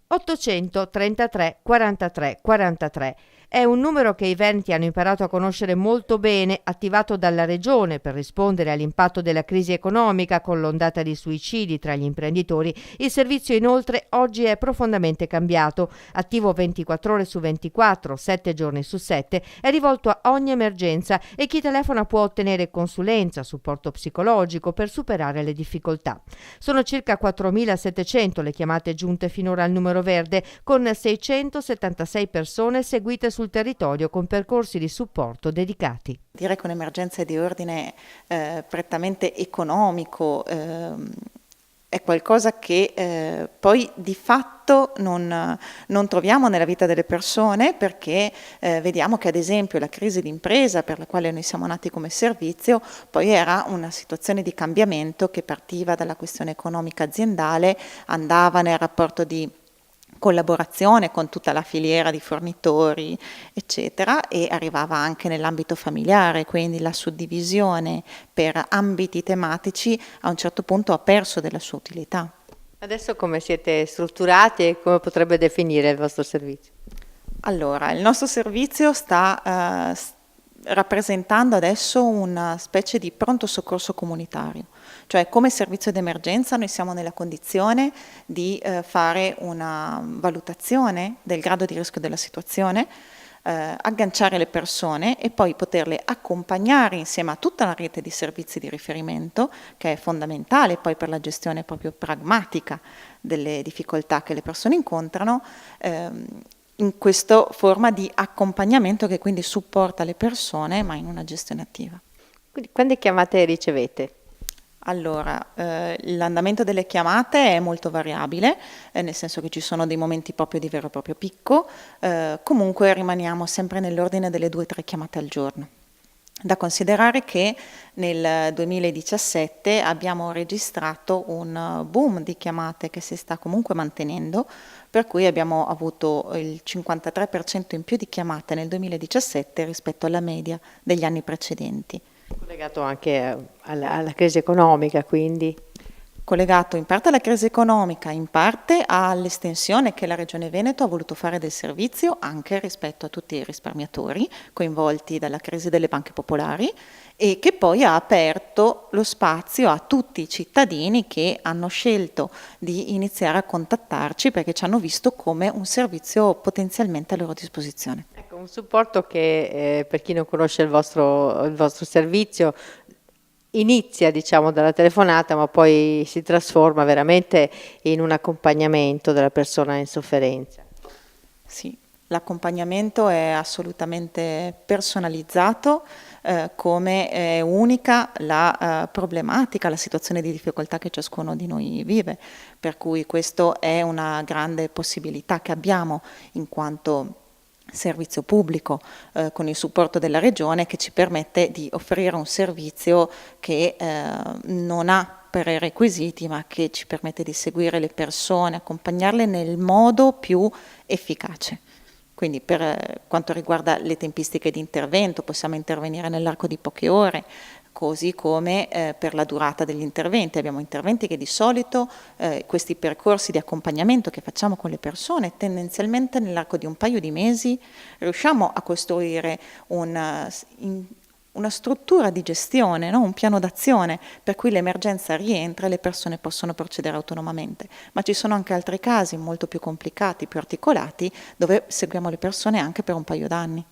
833 43 43. È un numero che i veneti hanno imparato a conoscere molto bene, attivato dalla Regione per rispondere all'impatto della crisi economica con l'ondata di suicidi tra gli imprenditori. Il servizio inoltre oggi è profondamente cambiato, attivo 24 ore su 24, 7 giorni su 7, è rivolto a ogni emergenza e chi telefona può ottenere consulenza, supporto psicologico per superare le difficoltà. Sono circa 4.700 le chiamate giunte finora al numero verde, con 676 persone seguite sul territorio con percorsi di supporto dedicati. Direi che un'emergenza di ordine prettamente economico è qualcosa che poi di fatto non troviamo nella vita delle persone, perché vediamo che ad esempio la crisi d'impresa per la quale noi siamo nati come servizio poi era una situazione di cambiamento che partiva dalla questione economica aziendale, andava nel rapporto di collaborazione con tutta la filiera di fornitori, eccetera, e arrivava anche nell'ambito familiare, quindi la suddivisione per ambiti tematici a un certo punto ha perso della sua utilità. Adesso come siete strutturati e come potrebbe definire il vostro servizio? Allora, il nostro servizio sta rappresentando adesso una specie di pronto soccorso comunitario, cioè come servizio d'emergenza noi siamo nella condizione di fare una valutazione del grado di rischio della situazione, agganciare le persone e poi poterle accompagnare insieme a tutta la rete di servizi di riferimento, che è fondamentale poi per la gestione proprio pragmatica delle difficoltà che le persone incontrano, in questa forma di accompagnamento che quindi supporta le persone ma in una gestione attiva. Quindi, quante chiamate ricevete? Allora, l'andamento delle chiamate è molto variabile, nel senso che ci sono dei momenti proprio di vero e proprio picco, comunque rimaniamo sempre nell'ordine delle 2-3 chiamate al giorno. Da considerare che nel 2017 abbiamo registrato un boom di chiamate che si sta comunque mantenendo, per cui abbiamo avuto il 53% in più di chiamate nel 2017 rispetto alla media degli anni precedenti. Collegato anche alla crisi economica, quindi? Collegato in parte alla crisi economica, in parte all'estensione che la Regione Veneto ha voluto fare del servizio anche rispetto a tutti i risparmiatori coinvolti dalla crisi delle banche popolari e che poi ha aperto lo spazio a tutti i cittadini che hanno scelto di iniziare a contattarci perché ci hanno visto come un servizio potenzialmente a loro disposizione. Ecco, un supporto che per chi non conosce il vostro servizio inizia, diciamo, dalla telefonata, ma poi si trasforma veramente in un accompagnamento della persona in sofferenza. Sì, l'accompagnamento è assolutamente personalizzato, come è unica la problematica, la situazione di difficoltà che ciascuno di noi vive, per cui questo è una grande possibilità che abbiamo in quanto servizio pubblico con il supporto della Regione che ci permette di offrire un servizio che non ha prerequisiti ma che ci permette di seguire le persone, accompagnarle nel modo più efficace. Quindi per quanto riguarda le tempistiche di intervento possiamo intervenire nell'arco di poche ore, così come per la durata degli interventi. Abbiamo interventi che di solito, questi percorsi di accompagnamento che facciamo con le persone, tendenzialmente nell'arco di un paio di mesi riusciamo a costruire una struttura di gestione, no? Un piano d'azione per cui l'emergenza rientra e le persone possono procedere autonomamente. Ma ci sono anche altri casi molto più complicati, più articolati, dove seguiamo le persone anche per un paio d'anni.